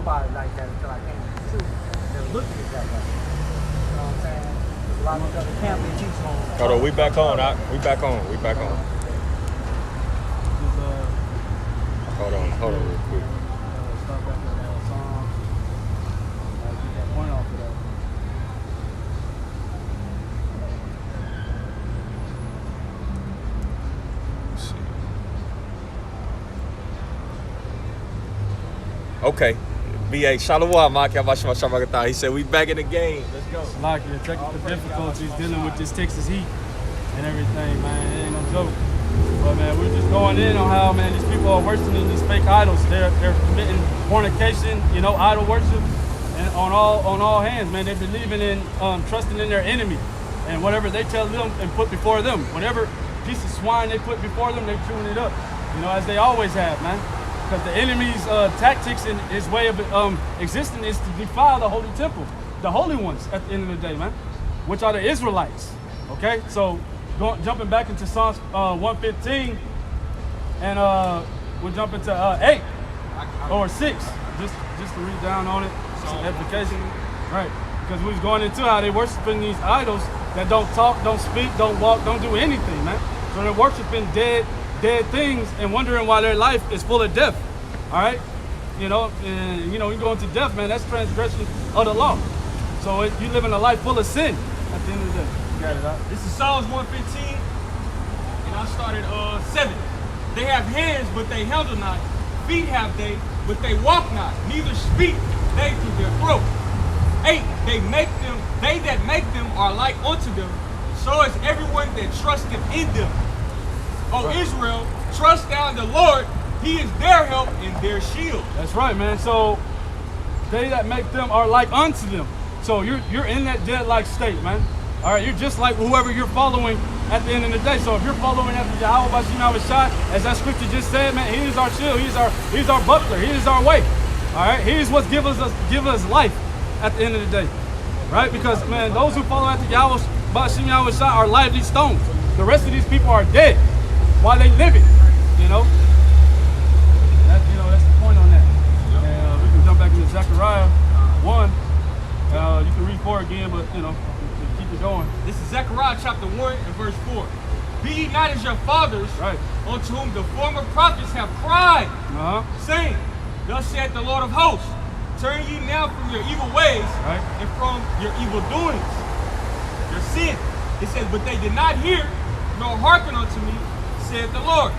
about it like that until I came to the truth. They were looking at that way. You know what I'm saying? There's a lot of other camp they teach on. Hold on, we back on. We back on. We back on. Hold on real quick. Start back at Psalms. Get that point off of that. Let's see. Okay. B.A. Shalom, Yahawashi. He said we back in the game. Let's go. Like your technical difficulties dealing with this Texas heat and everything, man. It ain't no joke. But man, we're just going in on how, man, these people are worshiping these fake idols. They're committing fornication, you know, idol worship, and on all hands, man. They're believing in trusting in their enemy, and whatever they tell them and put before them, whatever piece of swine they put before them, they're chewing it up, you know, as they always have, man. Because the enemy's tactics and his way of existing is to defile the holy temple, the holy ones at the end of the day, man, which are the Israelites. Okay, so jumping back into Psalms 115, and we'll jump into 8 or 6, just to read down on it, some edification, right? Because we was going into how they worshiping these idols that don't talk, don't speak, don't walk, don't do anything, man. So they're worshiping dead things and wondering why their life is full of death. All right, you know, and you know, you go into death, man. That's transgression of the law. So you living a life full of sin at the end of the day. You got it, huh? This is Psalms 115, and I started 7. They have hands, but they handle not. Feet have they, but they walk not. Neither speak they through their throat. 8. They that make them are like unto them. So is everyone that trusteth in them. O Israel, trust thou in the Lord. He is their help and their shield. That's right, man. So they that make them are like unto them. So you're in that dead-like state, man. All right, you're just like whoever you're following at the end of the day. So if you're following after Yahawaha Ba Yahawashi, as that scripture just said, man, he is our shield, he's our buckler, he is our way. All right, he is what give us life at the end of the day, right? Because man, those who follow after Yahawaha Ba Yahawashi are lively stones. The rest of these people are dead while they live it, you know. That's the point on that. And we can jump back into Zechariah 1. You can read 4 again, but you know, keep it going. This is Zechariah chapter 1 and verse 4. Be ye not as your fathers, right, unto whom the former prophets have cried, saying, Thus saith the Lord of hosts, turn ye now from your evil ways, right, and from your evil doings, your sin. It says, but they did not hear, nor hearken unto me, saith the Lord.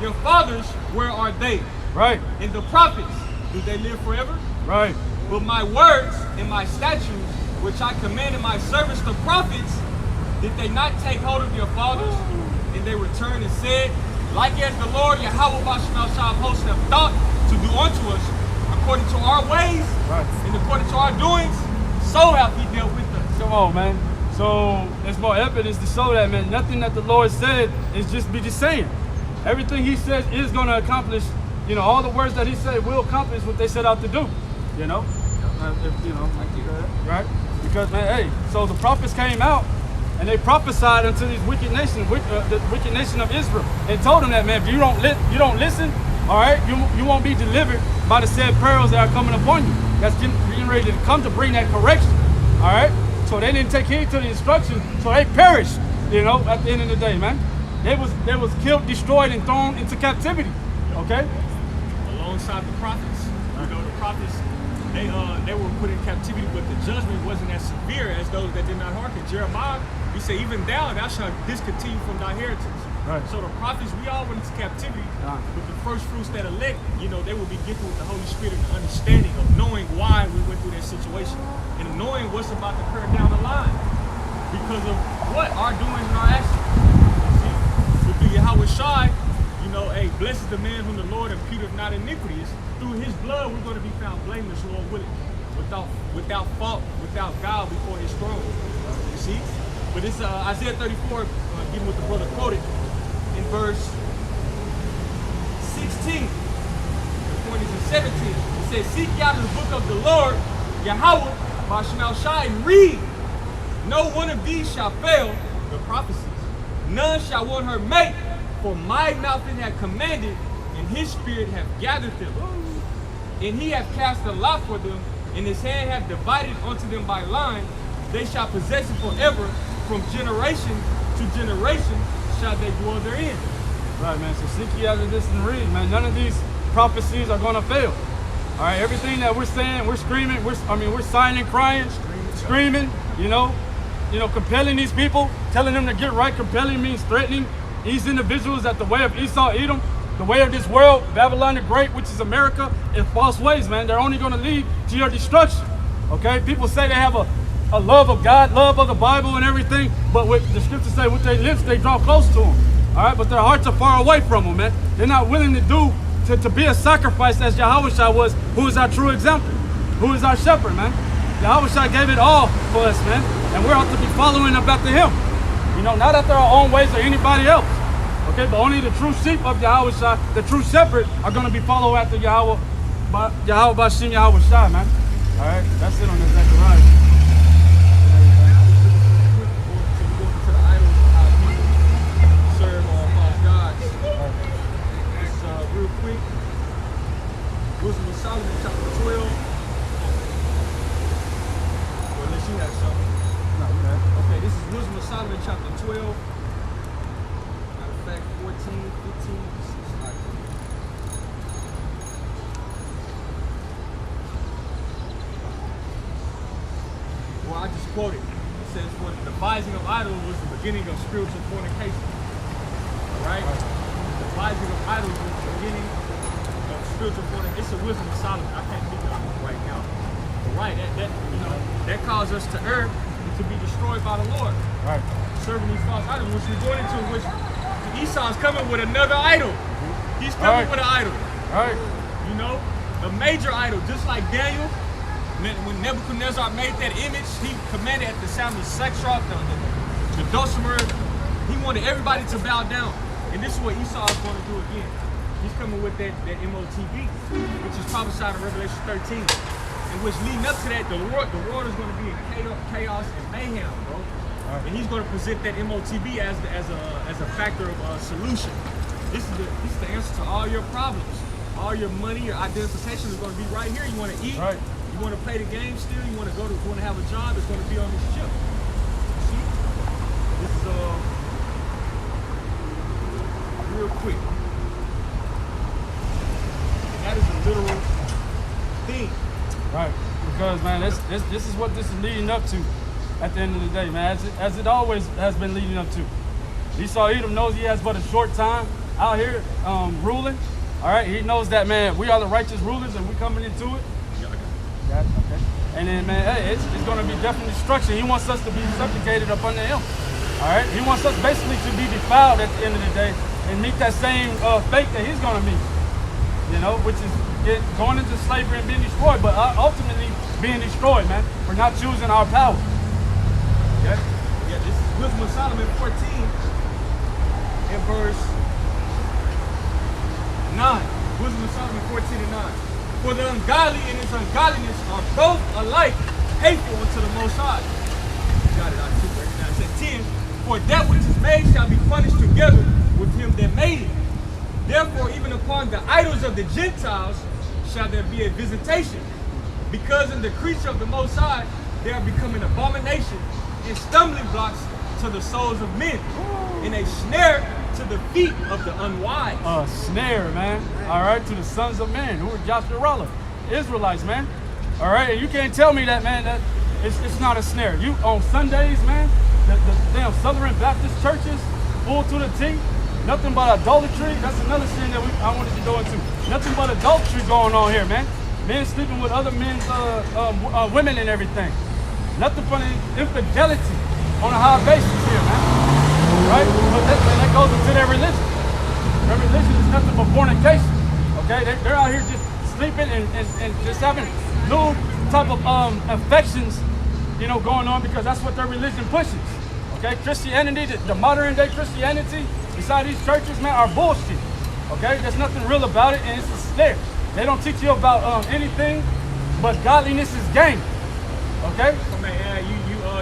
Your fathers, where are they? Right. And the prophets, do they live forever? Right. But my words and my statutes, which I commanded my servants the prophets, did they not take hold of your fathers? And they returned and said, like as the Lord Yahawaha Ba of hosts have thought to do unto us, according to our ways, right, and according to our doings, so hath he dealt with us. Come on, man. So there's more evidence to show that, man. Nothing that the Lord said is just saying. Everything he says is going to accomplish, you know, all the words that he said will accomplish what they set out to do, you know? Right? Because, man, hey, so the prophets came out and they prophesied unto these wicked nations, the wicked nation of Israel, and told them that, man, if you don't listen, all right, you won't be delivered by the said perils that are coming upon you. That's getting ready to come to bring that correction, all right? So they didn't take heed to the instructions, so they perished, you know, at the end of the day, man. They was killed, destroyed, and thrown into captivity, okay? Alongside the prophets, you know, the prophets, they were put in captivity, but the judgment wasn't as severe as those that did not hearken. Jeremiah, he said, even thou shalt discontinue from thy heritage. Right. So the prophets, we all went into captivity, but the first fruits that elect, you know, they will be gifted with the Holy Spirit and the understanding of knowing why we went through that situation and knowing what's about to occur down the line because of what? Our doings and our actions. See? So through Yahawashi, you know, hey, blessed is the man whom the Lord imputeth not iniquities. Through his blood, we're going to be found blameless, Lord willing, without fault, without guile before his throne. You see? But it's Isaiah 34, getting what the brother quoted, in verse 16. The point is in 17. It says, seek out in the book of the Lord, Yahawaha Ba Yahawashi, and read. No one of these shall fail, the prophecies. None shall one her make, for my mouth it hath commanded, and his spirit hath gathered them. And he hath cast a lot for them, and his hand hath divided unto them by line. They shall possess it forever, from generation to generation shall they dwell therein. Right, man. So seek ye after this and read, man. None of these prophecies are gonna fail. All right, everything that we're saying, we're screaming, we're signing, crying, screaming, you know, compelling these people, telling them to get right. Compelling means threatening these individuals that the way of Esau, Edom, the way of this world, Babylon the Great, which is America, is false ways, man. They're only gonna lead to your destruction, okay? People say they have a love of God, love of the Bible and everything, but what the scriptures say, with their lips, they draw close to him, all right? But their hearts are far away from him, man. They're not willing to do to be a sacrifice as Yahawashi was, who is our true example, who is our shepherd, man. Yahawashi gave it all for us, man, and we're out to be following up after him. You know, not after our own ways or anybody else, okay? But only the true sheep of Yahawashi, the true shepherd, are going to be followed after Yahawashi, man. All right, that's it on the Zechariah. Real quick, Wisdom of Solomon, chapter 12. Or unless you have something. No, okay. Okay, this is Wisdom of Solomon, chapter 12. Matter of fact, 14, 15, 16. Well, I just quoted. It says, "For the devising of idols was the beginning of spiritual fornication." All right? The devising of idols was the beginning of spiritual fornication. It's a Wisdom of Solomon. I can't think of it right now. But right, that caused us to err and to be destroyed by the Lord. Right. Serving these false idols, which we're going into, which Esau's coming with another idol. He's coming with an idol. Right. You know, a major idol, just like Daniel. When Nebuchadnezzar made that image, he commanded at the sound of the sextrop, the dulcimer. He wanted everybody to bow down. And this is what Esau is going to do again. He's coming with that MOTB, which is prophesied in Revelation 13. And which leading up to that, the world is going to be in chaos and mayhem, bro. Right. And he's going to present that MOTB as a factor of solution. This is the answer to all your problems. All your money, your identification is going to be right here. You want to eat, right. You want to play the game still, you want to have a job, it's going to be on this chip. You see? This is real quick. And that is a literal thing. Right. Because, man, this is what this is leading up to at the end of the day, man, as it always has been leading up to. Esau Edom knows he has but a short time out here ruling. All right, he knows that, man, we are the righteous rulers and we're coming into it. Yeah, okay. And then, man, hey, it's going to be definitely destruction. He wants us to be subjugated up under him. All right? He wants us basically to be defiled at the end of the day and meet that same fate that he's going to meet, you know, which is going into slavery and being destroyed, but ultimately being destroyed, man, for not choosing our power. Yeah, this is Wisdom of Solomon 14 in verse 9. Wisdom of Solomon 14 and 9. For the ungodly and his ungodliness are both alike hateful unto the Most High. Got it, I took it right now. It said 10. For that which is made shall be punished together with him that made it. Therefore, even upon the idols of the Gentiles shall there be a visitation, because in the creature of the Most High they are becoming abomination and stumbling blocks to the souls of men, and a snare to the feet of the unwise. A snare, man. All right, to the sons of men who are Joshua, Israelites, man. All right, and you can't tell me that, man, that it's not a snare. You on Sundays, man, the damn Southern Baptist churches full to the T. Nothing but adultery. That's another sin that I wanted to go into. Nothing but adultery going on here, man. Men sleeping with other men's women and everything. Nothing but infidelity on a high basis here, man. Right? But that goes into their religion. Their religion is nothing but fornication. Okay? They're out here just sleeping and just having little type of affections, you know, going on because that's what their religion pushes. Okay? Christianity, the modern day Christianity inside these churches, man, are bullshit. Okay? There's nothing real about it, and it's a snare. They don't teach you about anything but godliness is gain. Okay? Oh, man,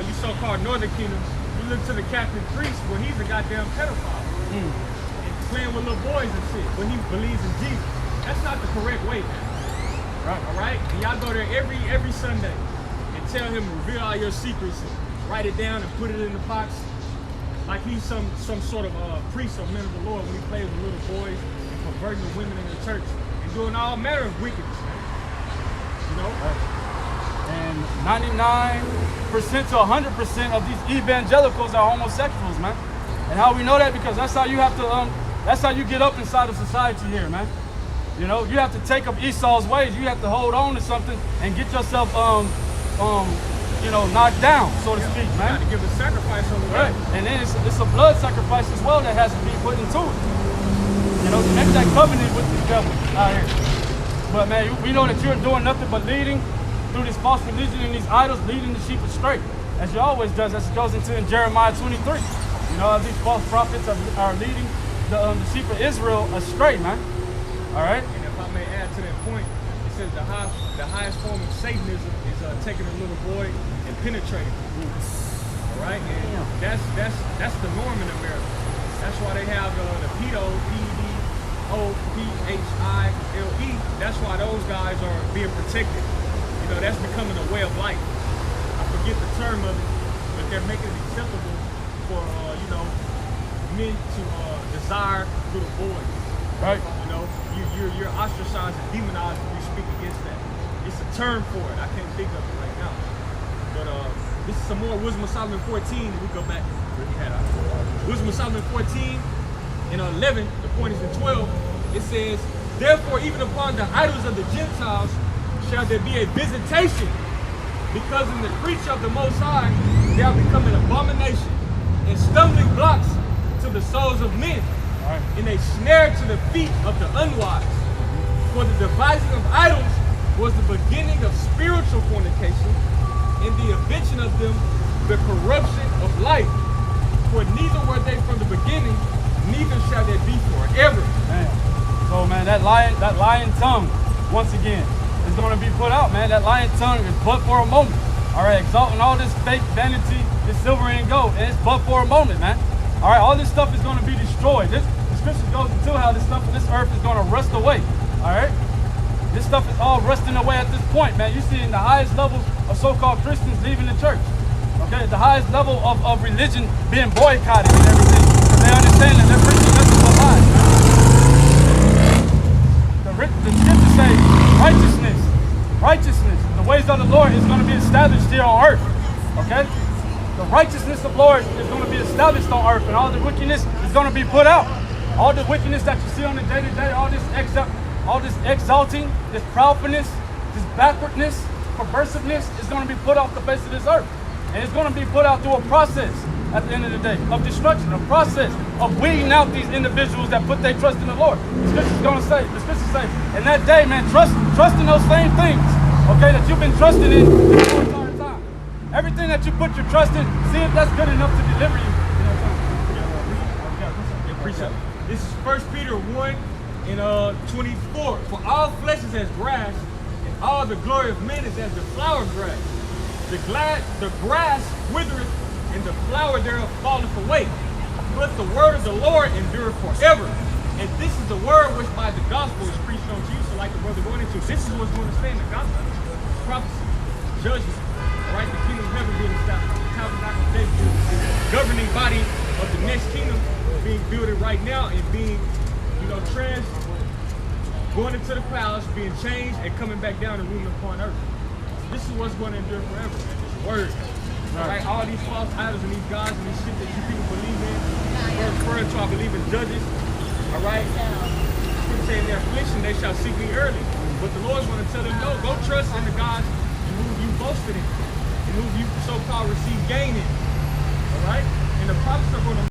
you so-called Northern Kingdom, you look to the Catholic priest where he's a goddamn pedophile. And playing with little boys and shit when he believes in Jesus. That's not the correct way, man. Right. All right? And y'all go there every Sunday and tell him to reveal all your secrets and write it down and put it in the box. Like he's some sort of priest or man of the Lord when he plays with little boys and converting the women in the church and doing all manner of wickedness, man. You know? Right. And 99% to 100% of these evangelicals are homosexuals, man. And how we know that? Because that's how you have to, that's how you get up inside of society here, man. You know, you have to take up Esau's ways. You have to hold on to something and get yourself, you know, knocked down, so to speak, man. You got to give a sacrifice on the way. Right. And then it's a blood sacrifice as well that has to be put into it. You know, to make that covenant with the devil out here. But man, we know that you're doing nothing but leading through this false religion and these idols, leading the sheep astray, as you always does, as it goes into in Jeremiah 23. You know, these false prophets are leading the sheep of Israel astray, man. All right. And if I may add to that point, it says the highest form of Satanism is taking a little boy and penetrating him. All right, and that's the norm in America. That's why they have the pedo, P-E-D-O-P-H-I-L-E. That's why those guys are being protected. You know, that's becoming a way of life. I forget the term of it, but they're making it acceptable for you know, men to desire little boys. Right. You know, you're ostracized and demonized when you speak against that. It's a term for it. I can't think of it right now. But this is some more Wisdom of Solomon 14. We go back where we had our Wisdom of Solomon 14 and 11. The point is in 12. It says, therefore, even upon the idols of the Gentiles shall there be a visitation, because in the creature of the Most High they are become an abomination and stumbling blocks to the souls of men, Right. and a snare to the feet of the unwise. For the devising of idols was the beginning of spiritual fornication, and the invention of them the corruption of life. For neither were they from the beginning, neither shall they be forever. Man. So man, that lying tongue, once again, is going to be put out, man. That lying tongue is but for a moment. All right, exalting all this fake vanity, this silver and gold, and it's but for a moment, man. All right, all this stuff is going to be destroyed. The scripture goes into how this stuff on this earth is going to rust away. All right, this stuff is all rusting away at this point, man. You see in the highest levels of so-called Christians leaving the church. Okay, the highest level of religion being boycotted and everything. They understand that they're preaching nothing but lies, man. The scriptures say righteousness, the ways of the Lord is going to be established here on earth. Okay? The righteousness of the Lord is going to be established on earth, and all the wickedness is going to be put out. All the wickedness that you see on the day-to-day, all this exalting, this proudness, this backwardness, perversiveness is going to be put off the face of this earth. And it's going to be put out through a process at the end of the day of destruction, a process of weeding out these individuals that put their trust in the Lord. The scriptures say, in that day, man, trust in those same things, okay, that you've been trusting in the whole entire time. Everything that you put your trust in, see if that's good enough to deliver you. This is 1 Peter 1 and 24. For all flesh is as grass, and all the glory of men is as the flower grass. The grass withereth, and the flower thereof falleth away. But the word of the Lord endureth forever. And this is the word which by the gospel is preached unto you. So like the brother going into, this is what's going to stand, the gospel, prophecy, judgment, right? The kingdom of heaven being established, the tabernacle of David, the governing body of the next kingdom being built right now and being, you know, going into the clouds, being changed and coming back down and ruling upon earth. This is what's going to endure forever, man. This word. Right? All these false idols and these gods and these shit that you people believe in. Referring to, I believe in Judges. All right? People say in their affliction they shall seek me early. But the Lord's going to tell them, no, go trust in the gods and who you boasted in. And who you so-called receive gain in. All right? And the prophets are going to